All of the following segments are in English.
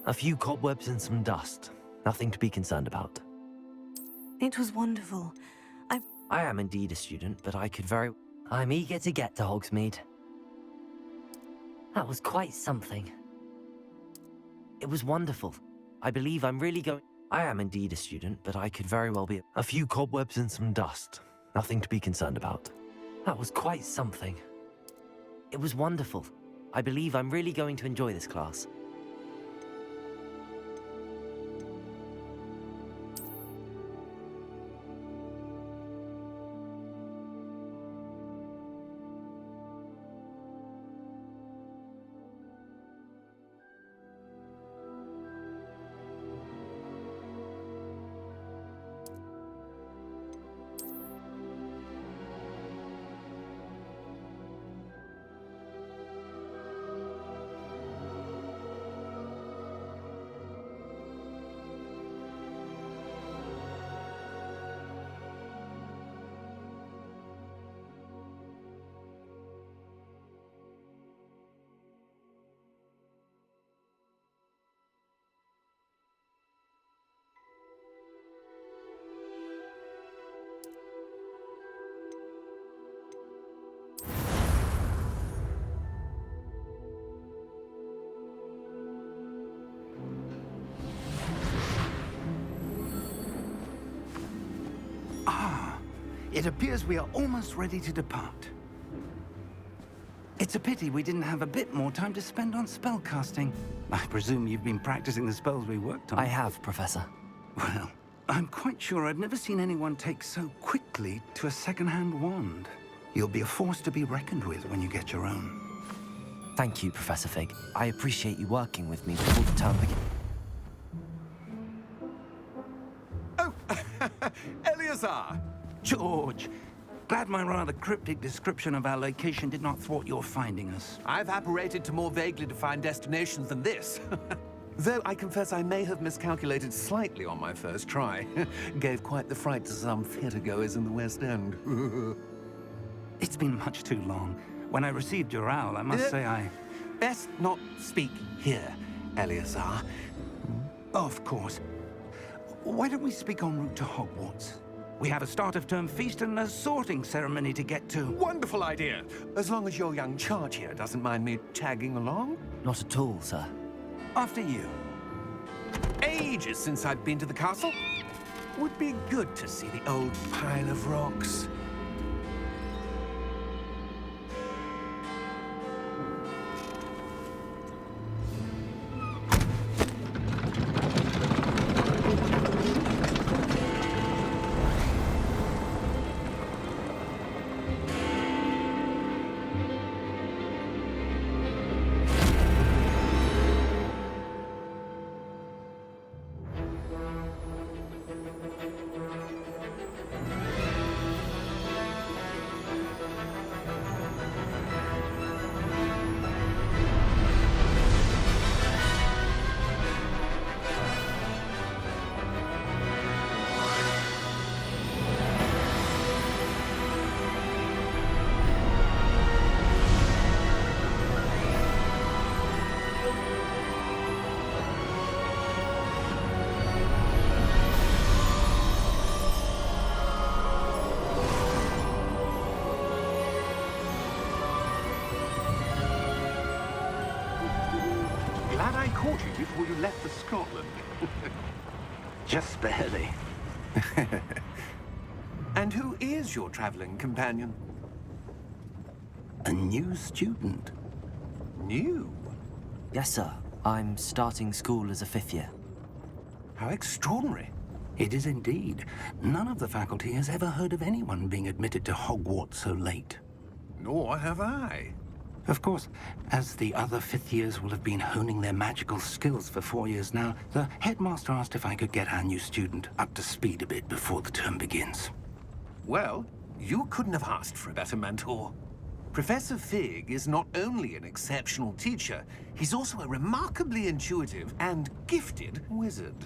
A few cobwebs and some dust. Nothing to be concerned about. It was wonderful. I am indeed a student, but I could very... I'm eager to get to Hogsmeade. That was quite something. It was wonderful. I believe I'm really going... I am indeed a student, but I could very well be... A few cobwebs and some dust. Nothing to be concerned about. That was quite something. It was wonderful. I believe I'm really going to enjoy this class. It appears we are almost ready to depart. It's a pity we didn't have a bit more time to spend on spellcasting. I presume you've been practicing the spells we worked on. I have, Professor. Well, I'm quite sure I've never seen anyone take so quickly to a second-hand wand. You'll be a force to be reckoned with when you get your own. Thank you, Professor Fig. I appreciate you working with me before the term begins. Oh, Eleazar! George, glad my rather cryptic description of our location did not thwart your finding us. I've apparated to more vaguely defined destinations than this. Though I confess I may have miscalculated slightly on my first try. Gave quite the fright to some theatergoers in the West End. It's been much too long. When I received your owl, I must say I... Best not speak here, Eleazar. Of course. Why don't we speak en route to Hogwarts? We have a start-of-term feast and a sorting ceremony to get to. Wonderful idea! As long as your young charge here doesn't mind me tagging along. Not at all, sir. After you. Ages since I've been to the castle. Would be good to see the old pile of rocks. Glad I caught you before you left for Scotland. Just barely. And who is your traveling companion? A new student. New? Yes, sir. I'm starting school as a 5th year. How extraordinary. It is indeed. None of the faculty has ever heard of anyone being admitted to Hogwarts so late. Nor have I. Of course, as the other 5th years will have been honing their magical skills for 4 years now, the headmaster asked if I could get our new student up to speed a bit before the term begins. Well, you couldn't have asked for a better mentor. Professor Fig is not only an exceptional teacher, he's also a remarkably intuitive and gifted wizard.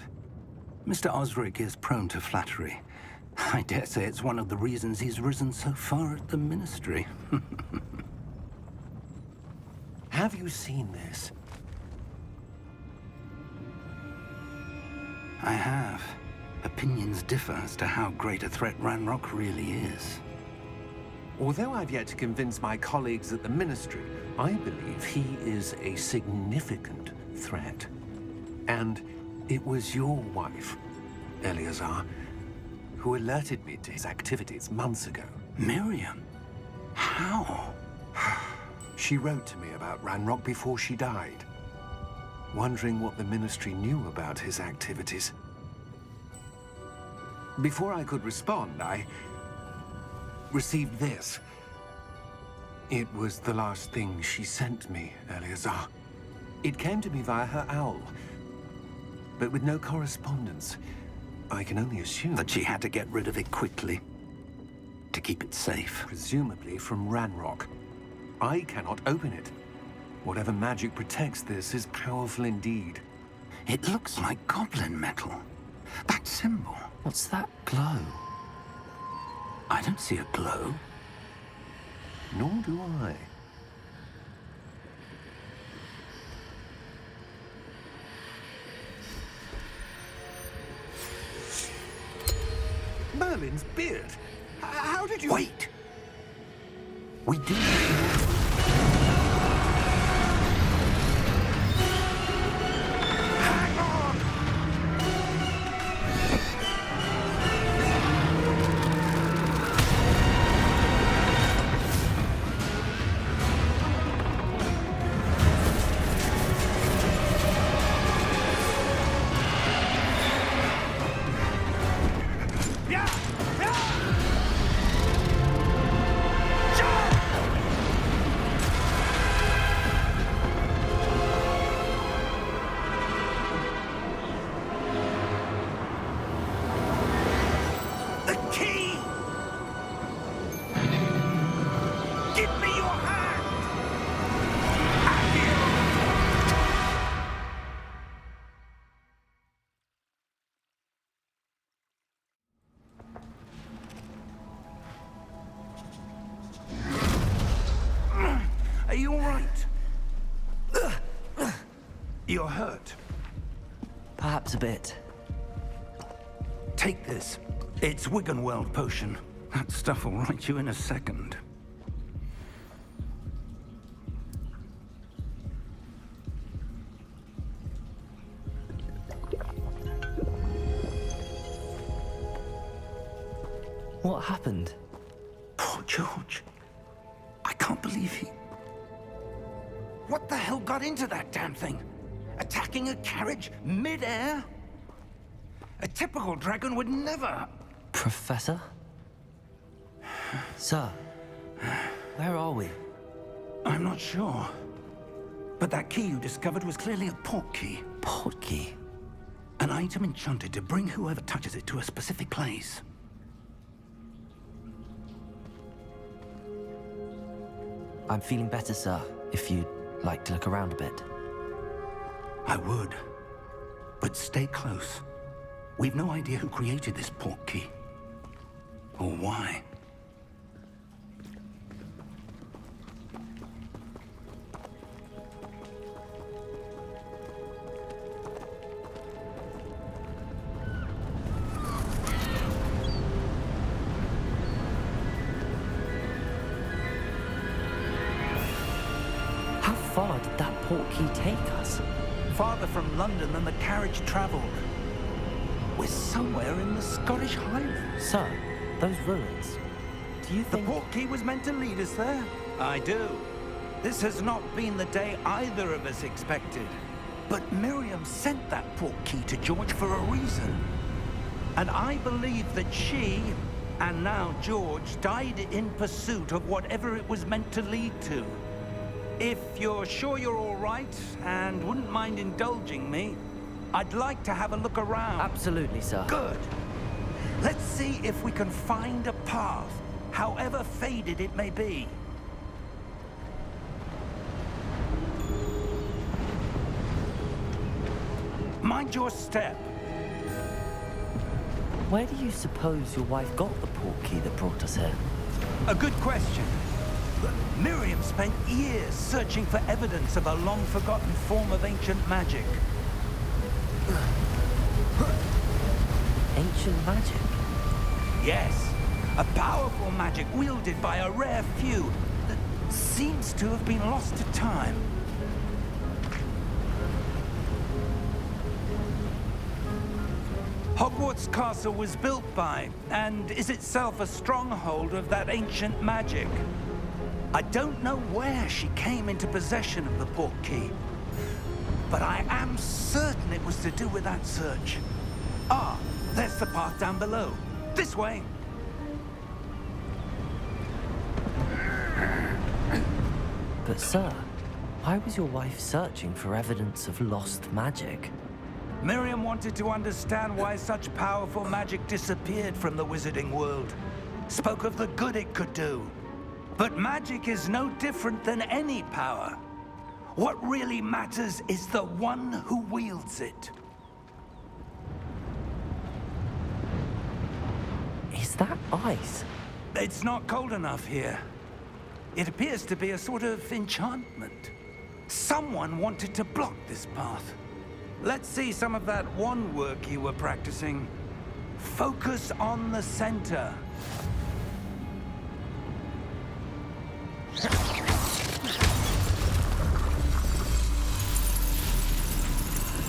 Mr. Osric is prone to flattery. I dare say it's one of the reasons he's risen so far at the Ministry. Have you seen this? I have. Opinions differ as to how great a threat Ranrock really is. Although I've yet to convince my colleagues at the Ministry, I believe he is a significant threat. And it was your wife, Eleazar, who alerted me to his activities months ago. Miriam? How? She wrote to me about Ranrock before she died, wondering what the Ministry knew about his activities. Before I could respond, I received this. It was the last thing she sent me, Eleazar. It came to me via her owl, but with no correspondence. I can only assume That she had to get rid of it quickly, to keep it safe. presumably from Ranrock. I cannot open it. Whatever magic protects this is powerful indeed. It looks like goblin metal. That symbol. What's that glow? I don't see a glow. Nor do I. Merlin's beard. How did you... Wait! We do. Hang on! Yeah! Yeah! Jump! The key! Give me your hand! Have you? Are you all right? You're hurt. Perhaps a bit. Take this. It's Wiggenweld potion. That stuff will right you in a second. What happened? Poor George. I can't believe he... What the hell got into that damn thing? Attacking a carriage mid-air? A typical dragon would never... Professor? Sir, where are we? I'm not sure. But that key you discovered was clearly a portkey. Portkey? An item enchanted to bring whoever touches it to a specific place. I'm feeling better, sir, if you'd like to look around a bit. I would. But stay close. We've no idea who created this portkey. Or why. How far did that portkey take us? Farther from London than the carriage traveled. We're somewhere in the Scottish Highlands. Sir, those ruins. Do you The think... portkey was meant to lead us there? I do. This has not been the day either of us expected. But Miriam sent that portkey to George for a reason. And I believe that she, and now George, died in pursuit of whatever it was meant to lead to. If you're sure you're all right, and wouldn't mind indulging me, I'd like to have a look around. Absolutely, sir. Good. Let's see if we can find a path, however faded it may be. Mind your step. Where do you suppose your wife got the portkey that brought us here? A good question. Miriam spent years searching for evidence of a long-forgotten form of ancient magic. Ancient magic? Yes, a powerful magic wielded by a rare few that seems to have been lost to time. Hogwarts Castle was built by, and is itself a stronghold of that ancient magic. I don't know where she came into possession of the portkey, but I am certain it was to do with that search. Ah, there's the path down below. This way. But sir, why was your wife searching for evidence of lost magic? Miriam wanted to understand why such powerful magic disappeared from the wizarding world. Spoke of the good it could do. But magic is no different than any power. What really matters is the one who wields it. Is that ice? It's not cold enough here. It appears to be a sort of enchantment. Someone wanted to block this path. Let's see some of that wand work you were practicing. Focus on the center.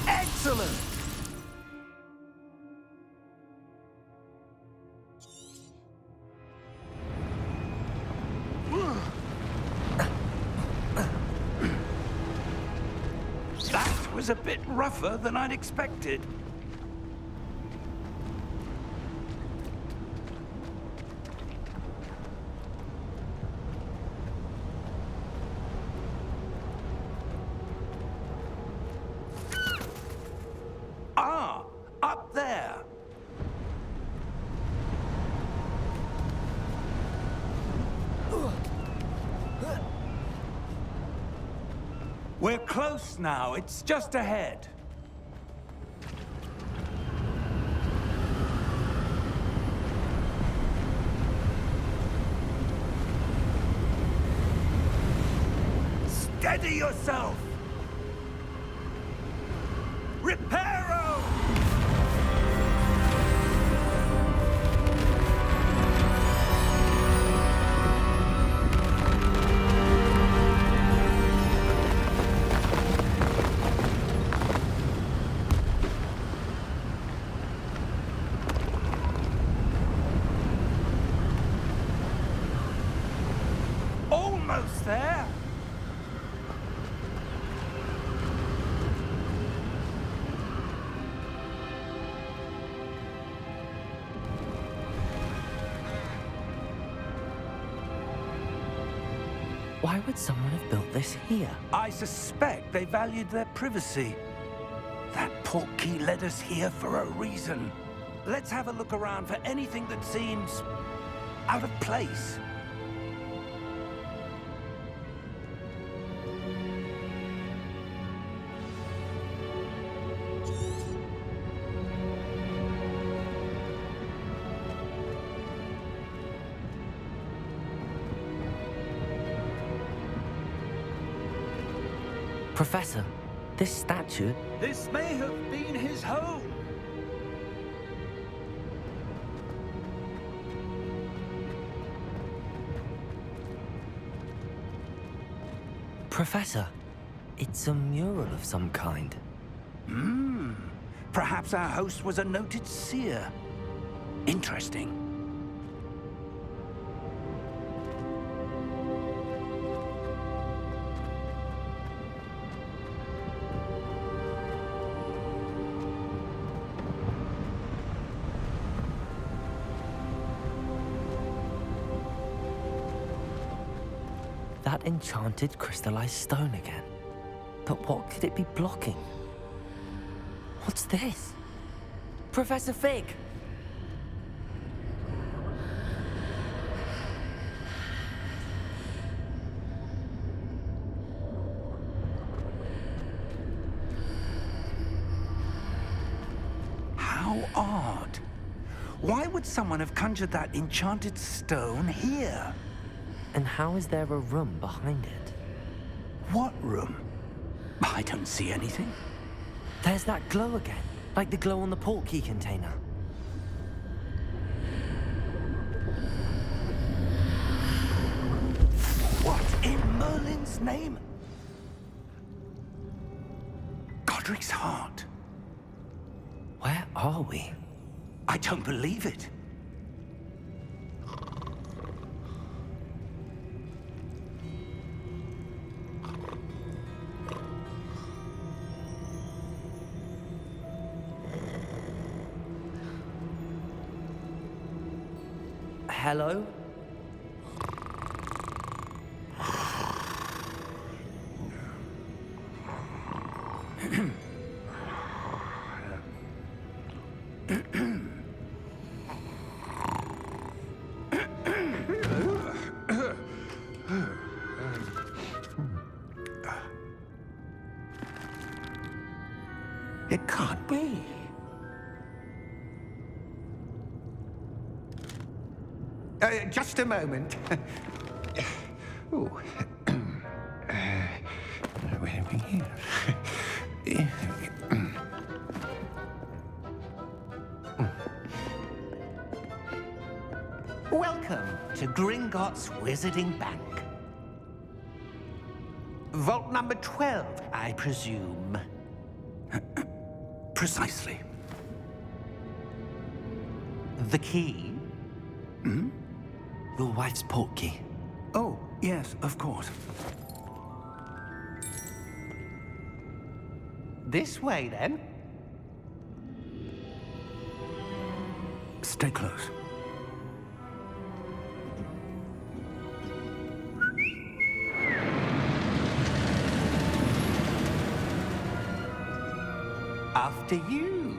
Excellent! That was a bit rougher than I'd expected. Ah, up there. We're close now. It's just ahead. Steady yourself! Reparo! Almost there! Why would someone have built this here? I suspect they valued their privacy. That portkey led us here for a reason. Let's have a look around for anything that seems out of place. Professor, this statue... This may have been his home. Professor, it's a mural of some kind. Perhaps our host was a noted seer. Interesting. That enchanted crystallized stone again. But what could it be blocking? What's this? Professor Fig! How odd. Why would someone have conjured that enchanted stone here? And how is there a room behind it? What room? I don't see anything. There's that glow again, like the glow on the portkey container. What in Merlin's name? Godric's heart. Where are we? I don't believe it. Hello? It can't be. Just a moment. Ooh. Where are we here? Welcome to Gringotts Wizarding Bank. Vault number 12, I presume. Precisely. The key? Your wife's portkey. Oh, yes, of course. This way, then. Stay close. After you.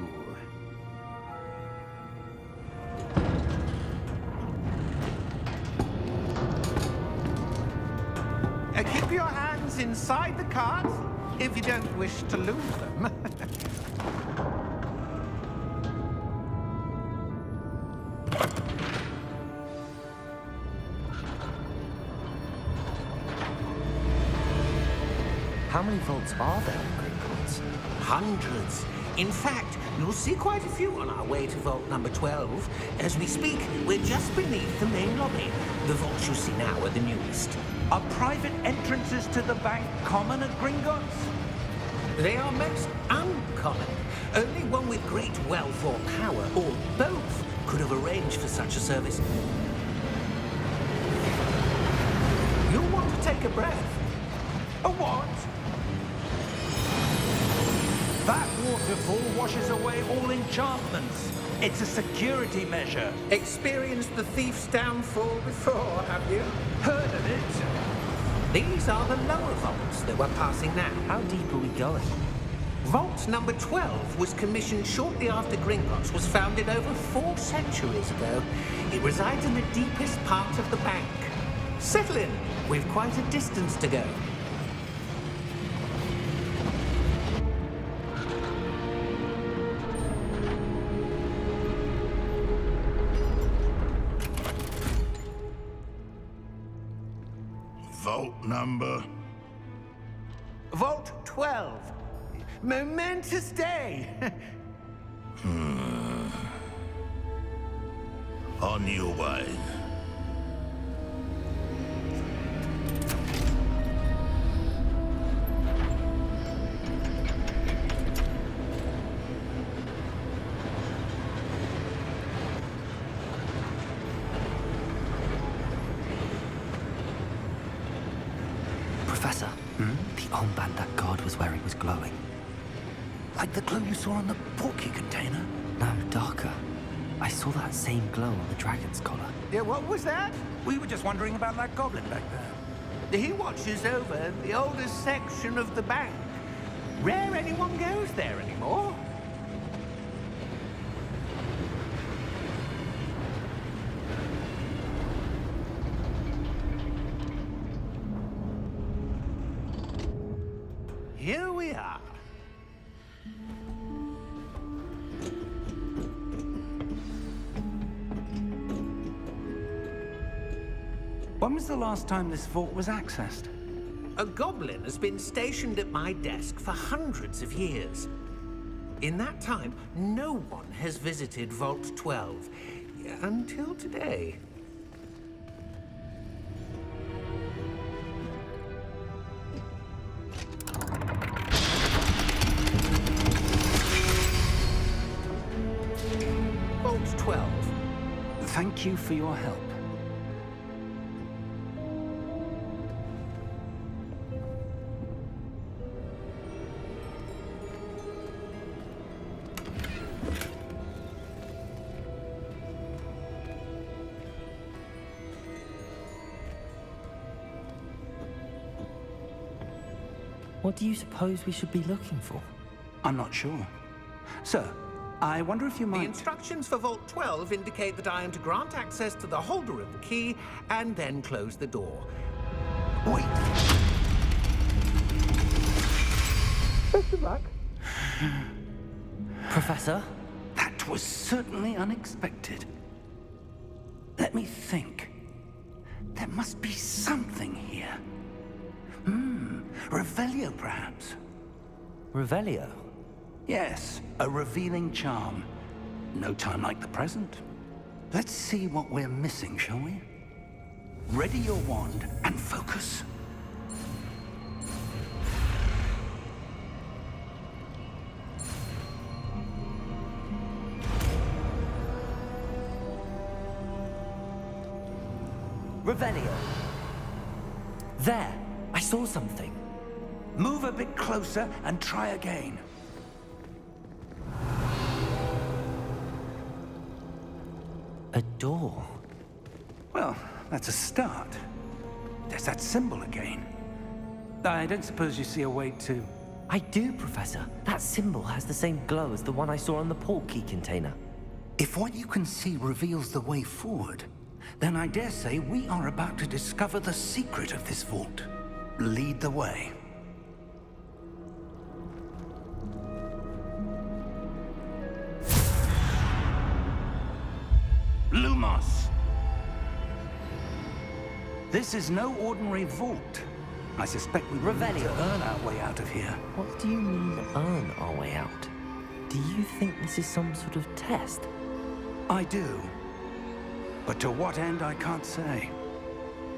Keep your hands inside the cart if you don't wish to lose them. How many vaults are there in Gringotts? Hundreds. In fact, you'll see quite a few on our way to vault number 12. As we speak, we're just beneath the main lobby. The vaults you see now are the newest. Are private entrances to the bank common at Gringotts? They are most uncommon. Only one with great wealth or power, or both, could have arranged for such a service. You'll want to take a breath. A what? That waterfall washes away all enchantments. It's a security measure. Experienced the thief's downfall before, have you? Heard of it? These are the lower vaults that we're passing now. How deep are we going? Vault number 12 was commissioned shortly after Gringotts was founded over 4 centuries ago. It resides in the deepest part of the bank. Settle in. We've quite a distance to go. Vault number? Vault 12. Momentous day. On your way. Professor, the armband that guard was wearing was glowing. Like the glow you saw on the portkey container? No, darker. I saw that same glow on the dragon's collar. Yeah, what was that? We were just wondering about that goblin back there. He watches over the oldest section of the bank. Rare anyone goes there anymore. Here we are. When was the last time this vault was accessed? A goblin has been stationed at my desk for hundreds of years. In that time, no one has visited Vault 12 until today. Thank you for your help. What do you suppose we should be looking for? I'm not sure. Sir, I wonder if you The might... instructions for Vault 12 indicate that I am to grant access to the holder of the key and then close the door. Wait. Best of luck. Professor? That was certainly unexpected. Let me think. There must be something here. Revelio, perhaps? Revelio? Yes, a revealing charm. No time like the present. Let's see what we're missing, shall we? Ready your wand and focus. Revelio. There! I saw something. Move a bit closer and try again. A door. Well, that's a start. There's that symbol again. I don't suppose you see a way to... I do, Professor. That symbol has the same glow as the one I saw on the port key container. If what you can see reveals the way forward, then I dare say we are about to discover the secret of this vault. Lead the way. Lumos! This is no ordinary vault. I suspect we will need to Revelio. earn our way out of here. What do you mean, earn our way out? Do you think this is some sort of test? I do. But to what end, I can't say.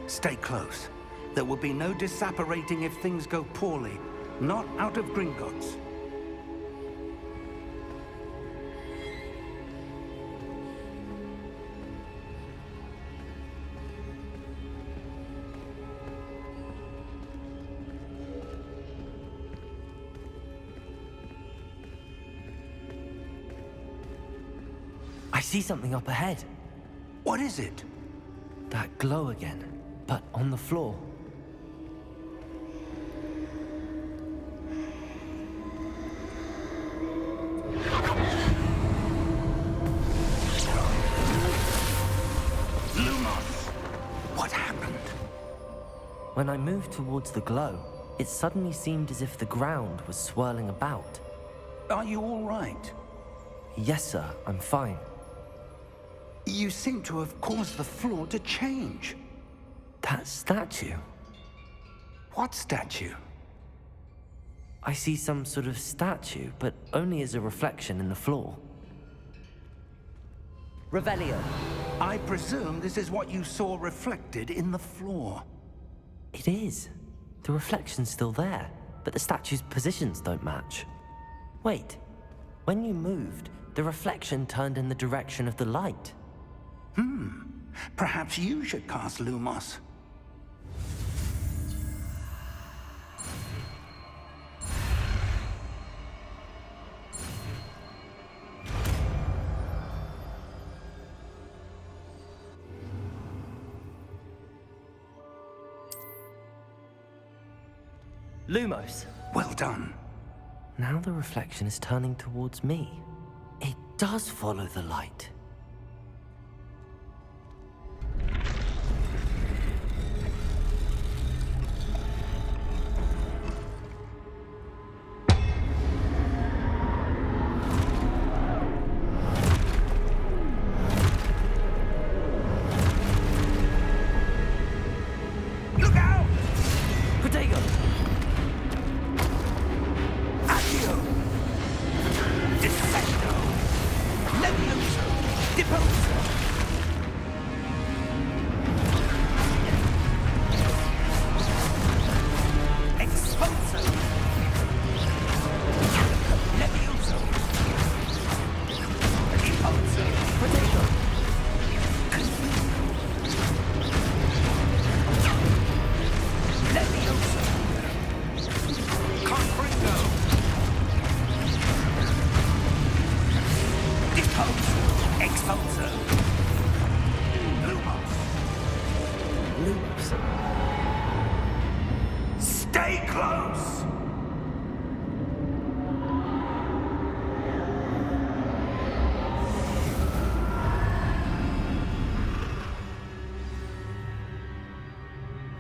Stay close. There will be no disapparating if things go poorly. Not out of Gringotts. I see something up ahead. What is it? That glow again, but on the floor. Lumos! What happened? When I moved towards the glow, it suddenly seemed as if the ground was swirling about. Are you all right? Yes, sir, I'm fine. You seem to have caused the floor to change. That statue. What statue? I see some sort of statue, but only as a reflection in the floor. Revelio. I presume this is what you saw reflected in the floor. It is. The reflection's still there, but the statue's positions don't match. Wait. When you moved, the reflection turned in the direction of the light. Perhaps you should cast Lumos. Lumos. Well done. Now the reflection is turning towards me. It does follow the light. Look out! Protego! Accio! Defendo! Levioso!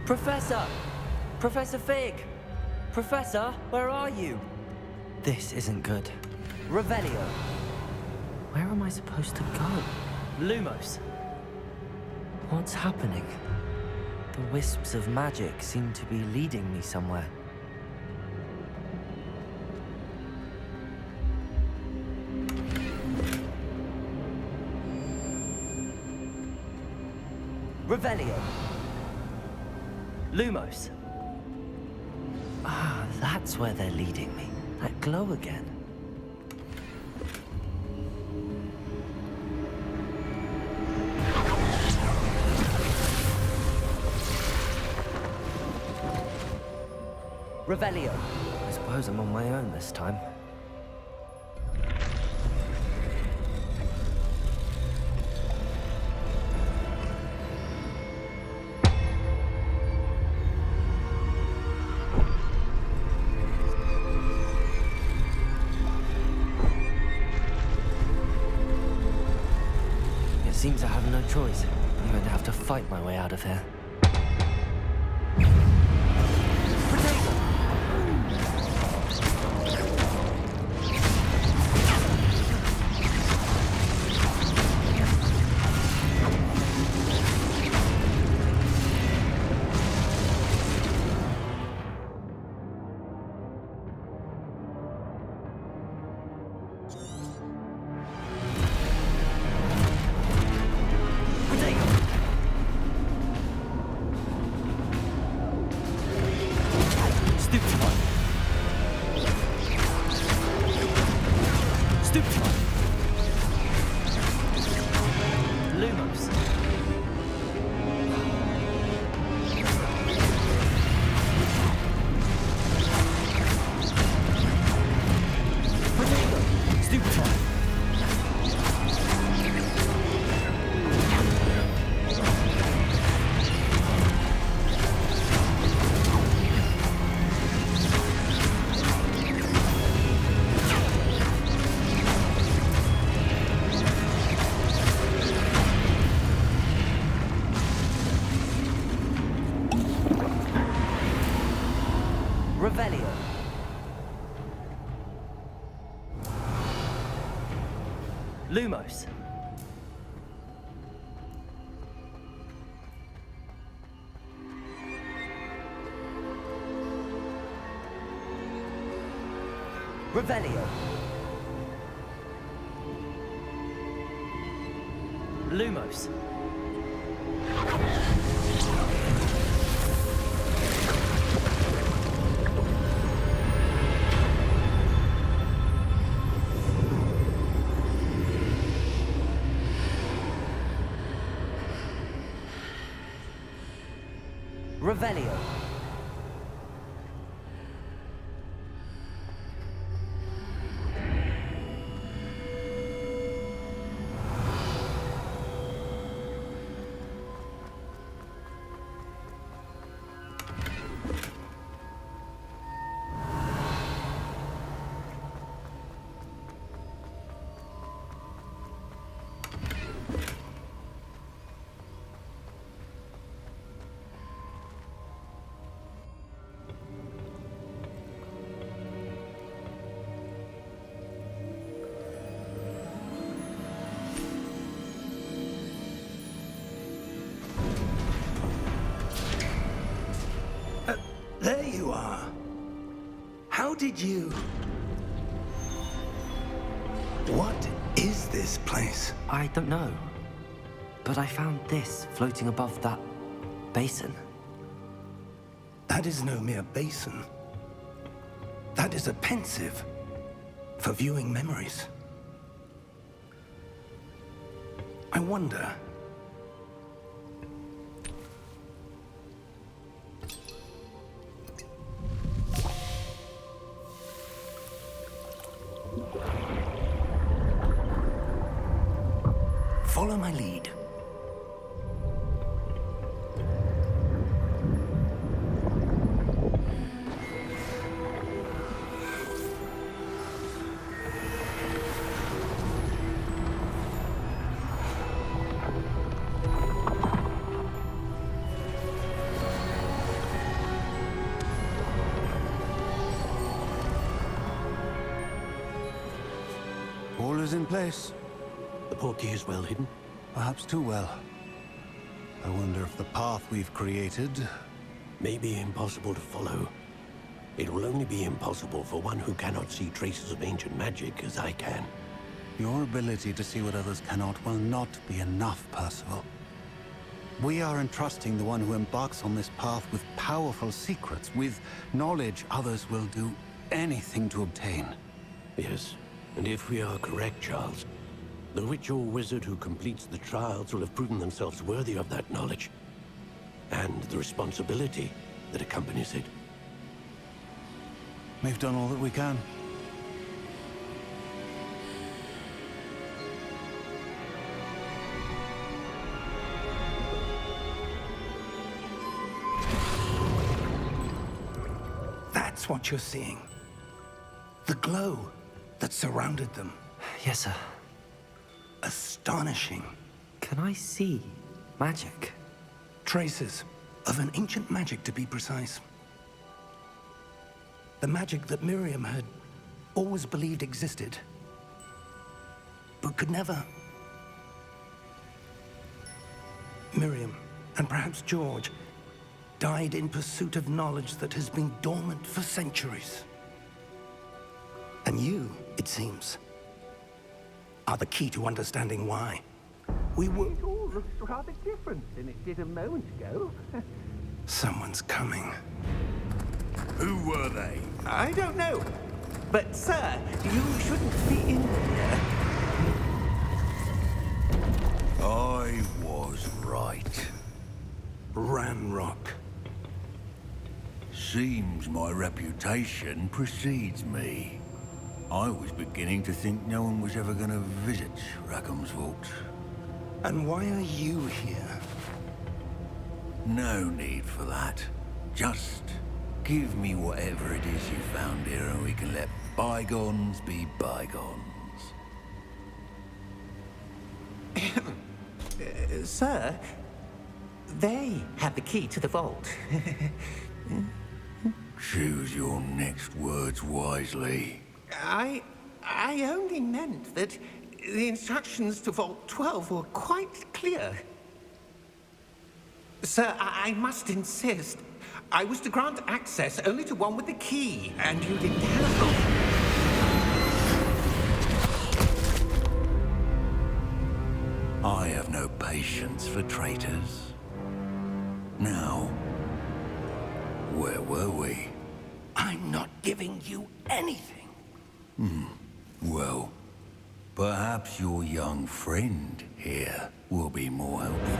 Professor! Professor Fig! Professor, where are you? This isn't good. Revelio. Where am I supposed to go? Lumos. What's happening? The wisps of magic seem to be leading me somewhere. Revelio. Lumos. Ah, that's where they're leading me. That glow again. Revelio. I suppose I'm on my own this time. It seems I have no choice. I'm going to have to fight my way out of here. Revelio. Lumos. Revelio. Lumos. Revelio. There you are. How did you... What is this place? I don't know. But I found this floating above that basin. That is no mere basin. That is a pensive for viewing memories. I wonder... Follow my lead. All is in place. The portkey is well hidden. Perhaps too well. I wonder if the path we've created... May be impossible to follow. It will only be impossible for one who cannot see traces of ancient magic as I can. Your ability to see what others cannot will not be enough, Percival. We are entrusting the one who embarks on this path with powerful secrets, with knowledge others will do anything to obtain. Yes, and if we are correct, Charles, the witch or wizard who completes the trials will have proven themselves worthy of that knowledge, and the responsibility that accompanies it. We've done all that we can. That's what you're seeing. The glow that surrounded them. Yes, sir. Astonishing. Can I see magic? Traces of an ancient magic, to be precise. The magic that Miriam had always believed existed, but could never. Miriam, and perhaps George, died in pursuit of knowledge that has been dormant for centuries. And you, it seems, are the key to understanding why. We were... It all looks rather different than it did a moment ago. Someone's coming. Who were they? I don't know. But, sir, you shouldn't be in here. I was right. Ranrock. Seems my reputation precedes me. I was beginning to think no one was ever going to visit Rackham's vault. And why are you here? No need for that. Just give me whatever it is you found here and we can let bygones be bygones. Sir, they have the key to the vault. Choose your next words wisely. I only meant that the instructions to Vault 12 were quite clear. Sir, I must insist. I was to grant access only to one with the key, and you didn't have. I have no patience for traitors. Now, where were we? I'm not giving you anything. Well, perhaps your young friend here will be more helpful.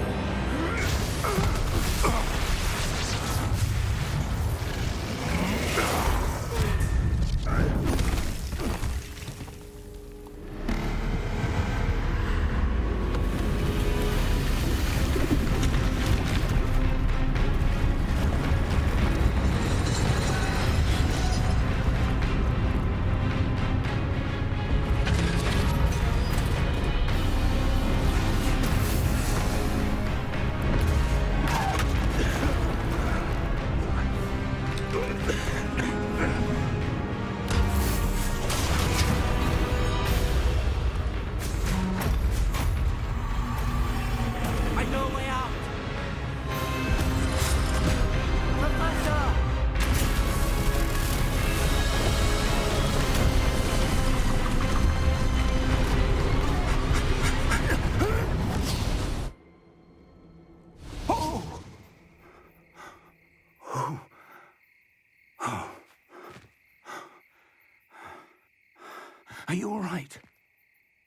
Are you all right?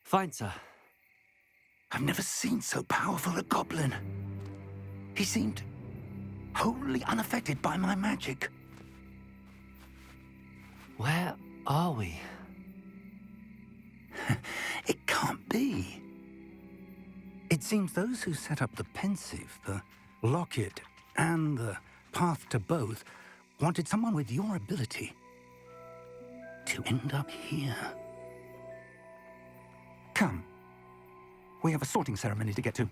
Fine, sir. I've never seen so powerful a goblin. He seemed wholly unaffected by my magic. Where are we? It can't be. It seems those who set up the pensive, the locket, and the path to both wanted someone with your ability to end up here. Come. We have a sorting ceremony to get to.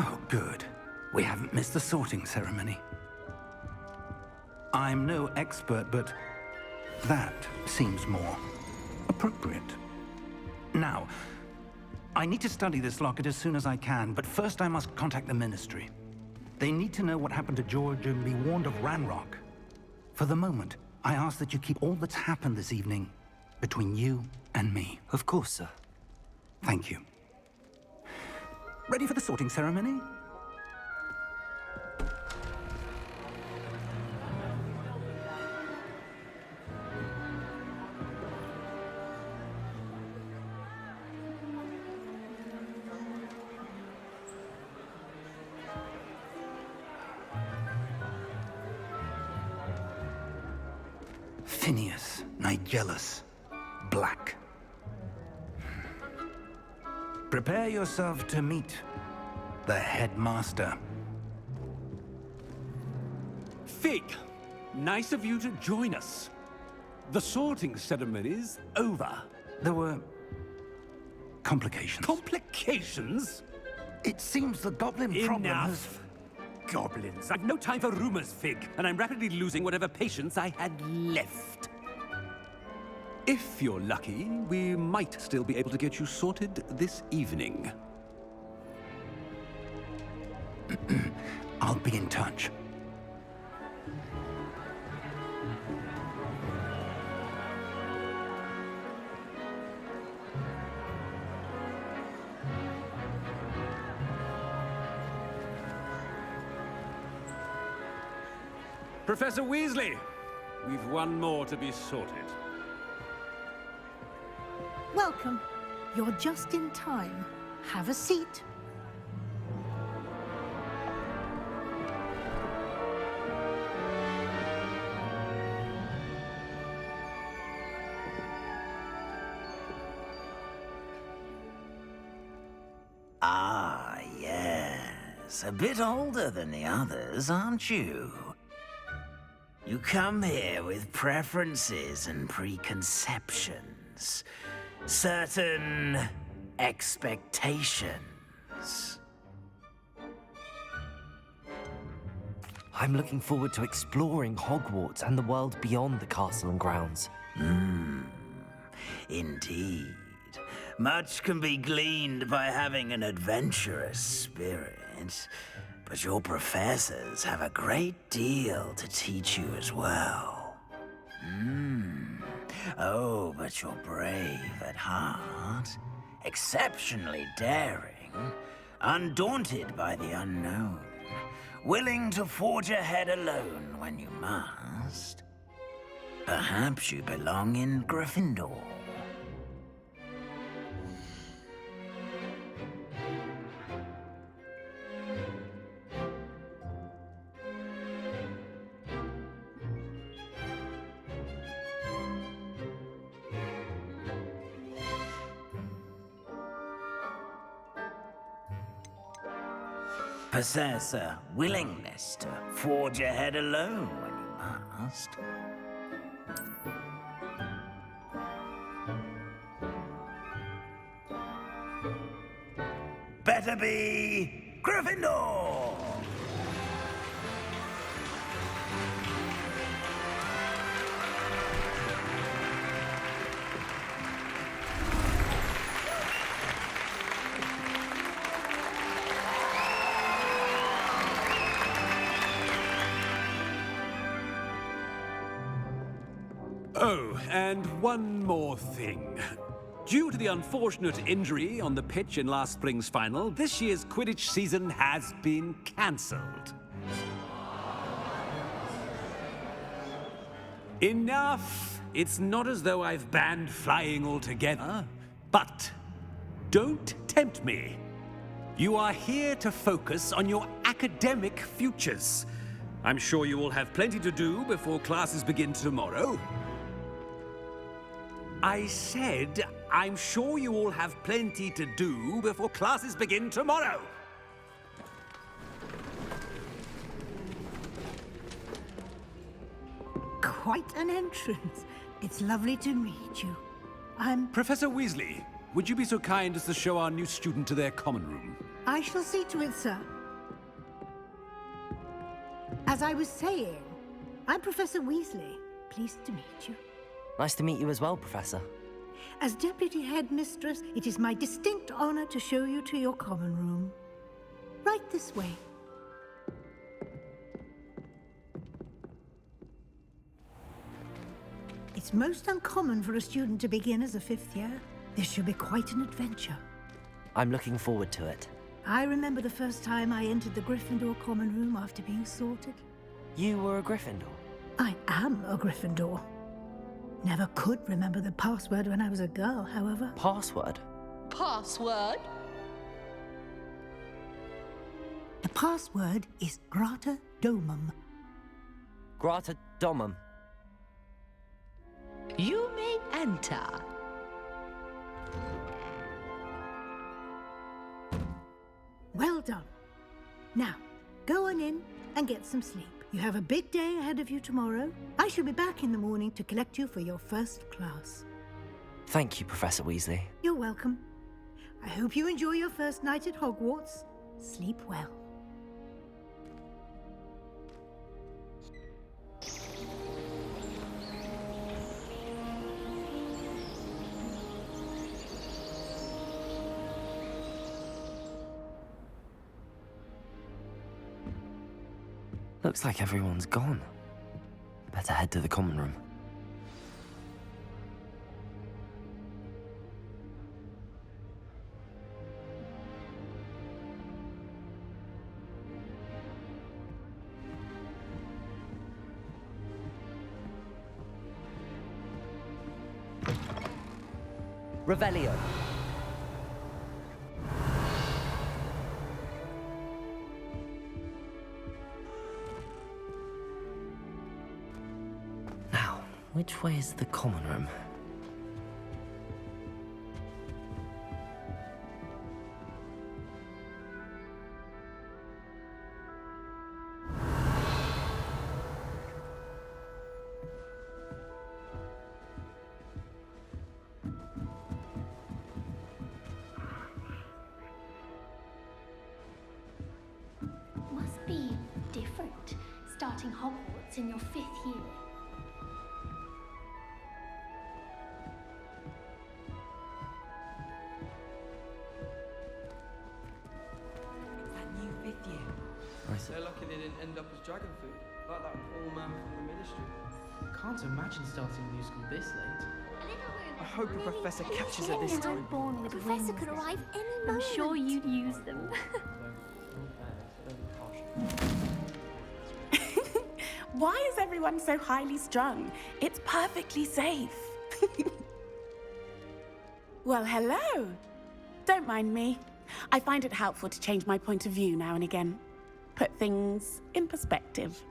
Oh, good. We haven't missed the sorting ceremony. I'm no expert, but that seems more appropriate. Now, I need to study this locket as soon as I can, but first I must contact the Ministry. They need to know what happened to George and be warned of Ranrock. For the moment, I ask that you keep all that's happened this evening between you and me. Of course, sir. Thank you. Ready for the sorting ceremony? Phineas, Nigellus, Black. Prepare yourself to meet the headmaster. Fig, nice of you to join us. The sorting ceremony's over. There were complications. Complications? It seems the goblin problem has... Enough. Goblins. I've no time for rumors, Fig, and I'm rapidly losing whatever patience I had left. If you're lucky, we might still be able to get you sorted this evening. I'll be in touch. Professor Weasley, we've one more to be sorted. Welcome. You're just in time. Have a seat. Ah, yes. A bit older than the others, aren't you? You come here with preferences and preconceptions. Certain expectations. I'm looking forward to exploring Hogwarts and the world beyond the castle and grounds. Indeed. Much can be gleaned by having an adventurous spirit, but your professors have a great deal to teach you as well. Oh, but you're brave at heart, exceptionally daring, undaunted by the unknown, willing to forge ahead alone when you must. Perhaps you belong in Gryffindor. Possess a willingness to forge ahead alone when you must. Better be Gryffindor! Oh, and one more thing. Due to the unfortunate injury on the pitch in last spring's final, this year's Quidditch season has been cancelled. Enough! It's not as though I've banned flying altogether, but don't tempt me. You are here to focus on your academic futures. I'm sure you will have plenty to do before classes begin tomorrow. I said, I'm sure you all have plenty to do before classes begin tomorrow. Quite an entrance. It's lovely to meet you. I'm... Professor Weasley, would you be so kind as to show our new student to their common room? I shall see to it, sir. As I was saying, I'm Professor Weasley. Pleased to meet you. Nice to meet you as well, Professor. As Deputy Headmistress, it is my distinct honor to show you to your common room. Right this way. It's most uncommon for a student to begin as a 5th year. This should be quite an adventure. I'm looking forward to it. I remember the first time I entered the Gryffindor common room after being sorted. You were a Gryffindor? I am a Gryffindor. Never could remember the password when I was a girl, however. Password? Password? The password is Grata Domum. Grata Domum. You may enter. Well done. Now, go on in and get some sleep. You have a big day ahead of you tomorrow. I shall be back in the morning to collect you for your first class. Thank you, Professor Weasley. You're welcome. I hope you enjoy your first night at Hogwarts. Sleep well. Looks like everyone's gone. Better head to the common room. Revelio. Now, which way is the common room? Must be different, starting Hogwarts in your 5th year. It's that new 5th year. They're lucky they didn't end up as dragon food, like that poor man from the ministry. Can't imagine starting a new school this late. I hope a professor catches it this time. The professor could arrive any moment. I'm sure you'd use them. Why is everyone so highly strung? It's perfectly safe. Well, hello. Don't mind me. I find it helpful to change my point of view now and again. Put things in perspective.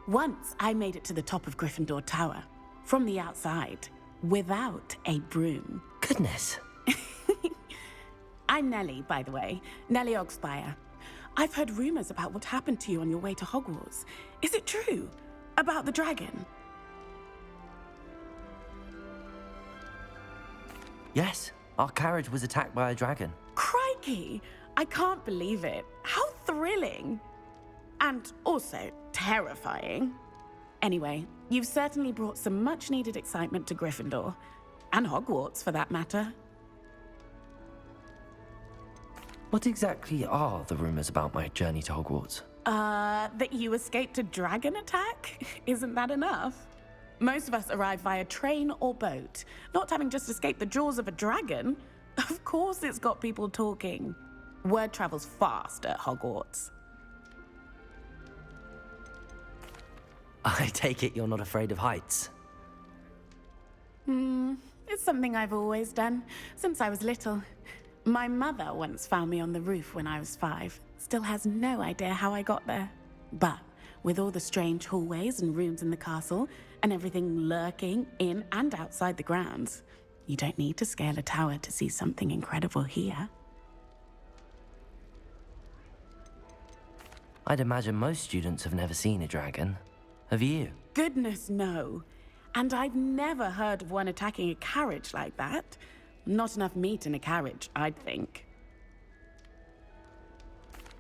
Once I made it to the top of Gryffindor Tower, from the outside, without a broom. Goodness. I'm Nellie, by the way. Nellie Ogspire. I've heard rumors about what happened to you on your way to Hogwarts. Is it true? About the dragon? Yes, our carriage was attacked by a dragon. Crikey! I can't believe it. How thrilling! And also terrifying. Anyway, you've certainly brought some much-needed excitement to Gryffindor. And Hogwarts, for that matter. What exactly are the rumors about my journey to Hogwarts? That you escaped a dragon attack? Isn't that enough? Most of us arrive via train or boat, not having just escaped the jaws of a dragon. Of course it's got people talking. Word travels fast at Hogwarts. I take it you're not afraid of heights. It's something I've always done, since I was little. My mother once found me on the roof when I was 5. Still has no idea how I got there. But with all the strange hallways and rooms in the castle, and everything lurking in and outside the grounds, you don't need to scale a tower to see something incredible here. I'd imagine most students have never seen a dragon. Have you? Goodness, no. And I've never heard of one attacking a carriage like that. Not enough meat in a carriage, I'd think.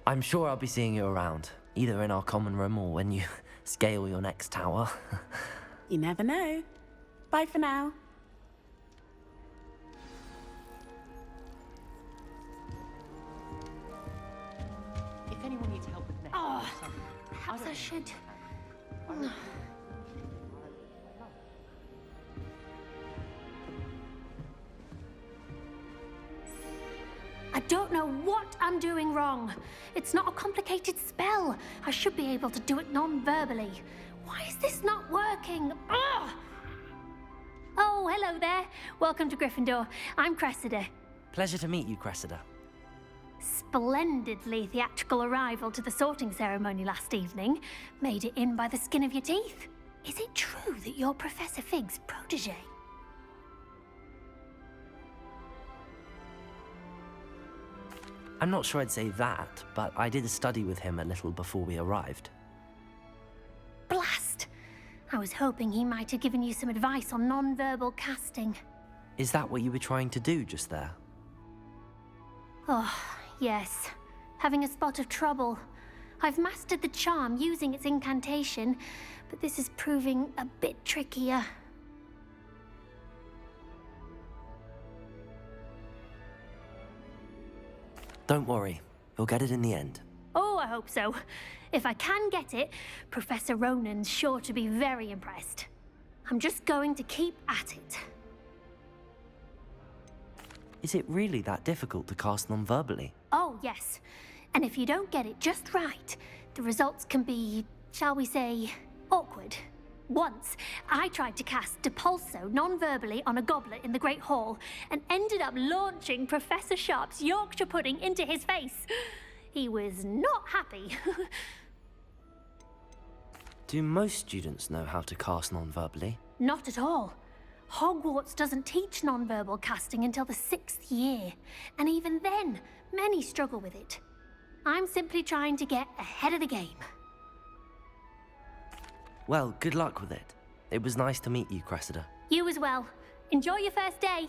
I'm sure I'll be seeing you around, either in our common room or when you scale your next tower. You never know. Bye for now. If anyone needs help with next, Perhaps I should. I don't know what I'm doing wrong. It's not a complicated spell. I should be able to do it non-verbally. Why is this not working? Ugh! Oh, hello there. Welcome to Gryffindor. I'm Cressida. Pleasure to meet you, Cressida. Splendidly theatrical arrival to the sorting ceremony last evening. Made it in by the skin of your teeth. Is it true that you're Professor Fig's protege? I'm not sure I'd say that, but I did study with him a little before we arrived. Blast! I was hoping he might have given you some advice on non-verbal casting. Is that what you were trying to do just there? Oh, yes. Having a spot of trouble. I've mastered the charm using its incantation, but this is proving a bit trickier. Don't worry, you'll get it in the end. Oh, I hope so. If I can get it, Professor Ronan's sure to be very impressed. I'm just going to keep at it. Is it really that difficult to cast non-verbally? Oh, yes. And if you don't get it just right, the results can be, shall we say, awkward. Once, I tried to cast Depulso non-verbally on a goblet in the Great Hall and ended up launching Professor Sharp's Yorkshire pudding into his face. He was not happy. Do most students know how to cast non-verbally? Not at all. Hogwarts doesn't teach non-verbal casting until the 6th year, and even then, many struggle with it. I'm simply trying to get ahead of the game. Well, good luck with it. It was nice to meet you, Cressida. You as well. Enjoy your first day.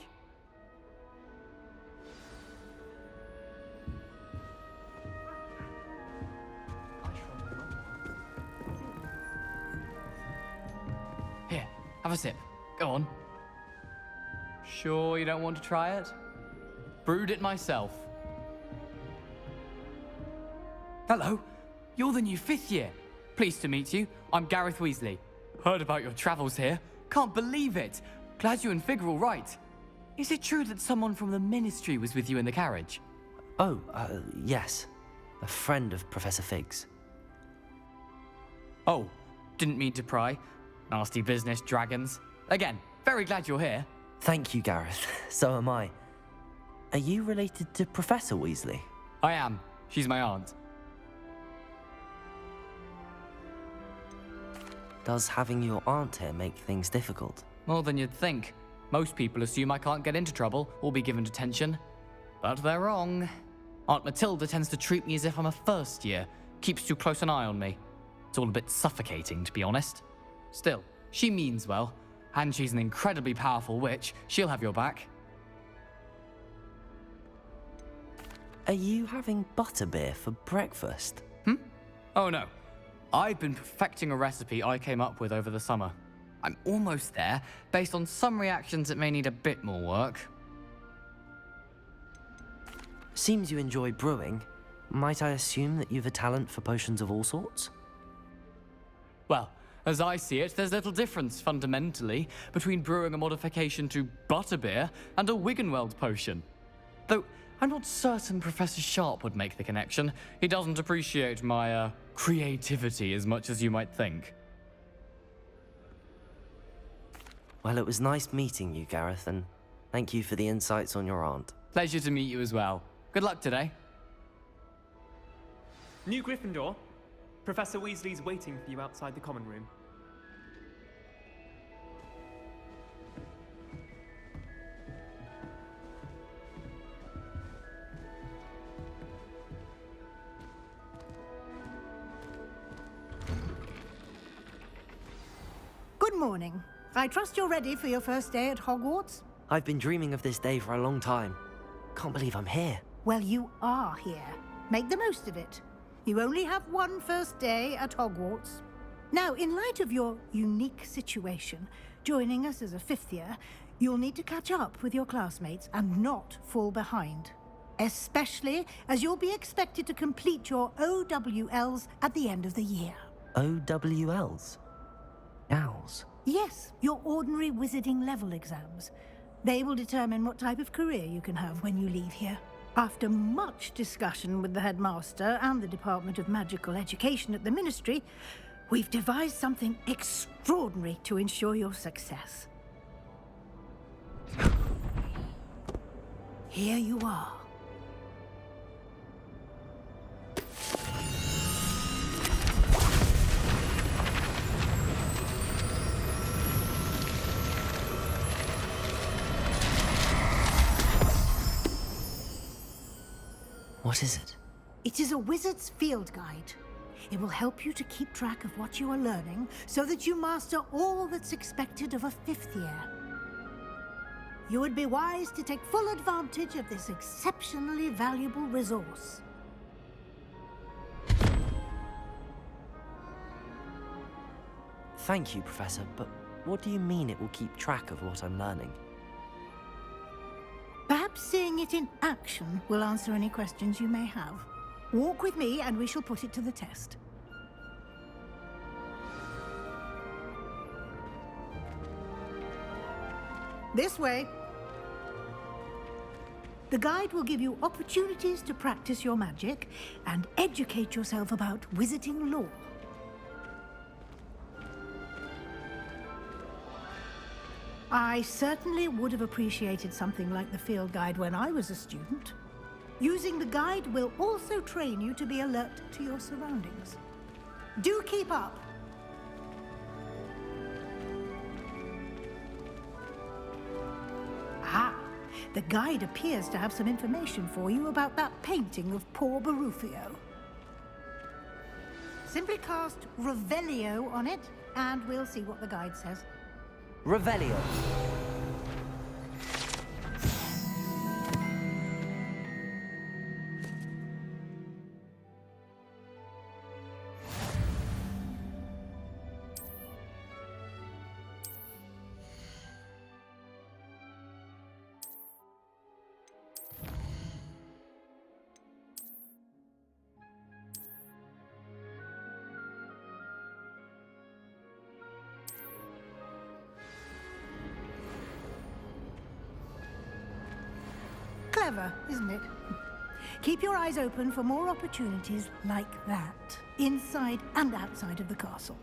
Here, have a sip. Go on. Sure you don't want to try it? Brewed it myself. Hello, you're the new 5th year. Pleased to meet you. I'm Gareth Weasley. Heard about your travels here. Can't believe it. Glad you and Fig are all right. Is it true that someone from the Ministry was with you in the carriage? Oh, yes. A friend of Professor Fig's. Oh, didn't mean to pry. Nasty business, dragons. Again, very glad you're here. Thank you, Gareth. So am I. Are you related to Professor Weasley? I am. She's my aunt. Does having your aunt here make things difficult? More than you'd think. Most people assume I can't get into trouble or be given detention. But they're wrong. Aunt Matilda tends to treat me as if I'm a first year, keeps too close an eye on me. It's all a bit suffocating, to be honest. Still, she means well, and she's an incredibly powerful witch. She'll have your back. Are you having butterbeer for breakfast? Oh no. I've been perfecting a recipe I came up with over the summer. I'm almost there, based on some reactions that may need a bit more work. Seems you enjoy brewing. Might I assume that you've a talent for potions of all sorts? Well, as I see it, there's little difference, fundamentally, between brewing a modification to butterbeer and a Wiggenweld potion. Though, I'm not certain Professor Sharp would make the connection. He doesn't appreciate my, creativity as much as you might think. Well, it was nice meeting you, Gareth, and thank you for the insights on your aunt. Pleasure to meet you as well. Good luck today. New Gryffindor. Professor Weasley's waiting for you outside the common room. Good morning. I trust you're ready for your first day at Hogwarts? I've been dreaming of this day for a long time. Can't believe I'm here. Well, you are here. Make the most of it. You only have one first day at Hogwarts. Now, in light of your unique situation, joining us as a 5th year, you'll need to catch up with your classmates and not fall behind. Especially as you'll be expected to complete your OWLs at the end of the year. OWLs? Owls? Yes, your ordinary wizarding level exams. They will determine what type of career you can have when you leave here. After much discussion with the headmaster and the Department of Magical Education at the Ministry, we've devised something extraordinary to ensure your success. Here you are. What is it? It is a wizard's field guide. It will help you to keep track of what you are learning so that you master all that's expected of a 5th year. You would be wise to take full advantage of this exceptionally valuable resource. Thank you, Professor, but what do you mean it will keep track of what I'm learning? Perhaps seeing it in action will answer any questions you may have. Walk with me and we shall put it to the test. This way. The guide will give you opportunities to practice your magic and educate yourself about wizarding lore. I certainly would have appreciated something like the field guide when I was a student. Using the guide will also train you to be alert to your surroundings. Do keep up! Ah, the guide appears to have some information for you about that painting of poor Barufio. Simply cast Revelio on it, and we'll see what the guide says. Revelio. Clever, isn't it? Keep your eyes open for more opportunities like that, inside and outside of the castle.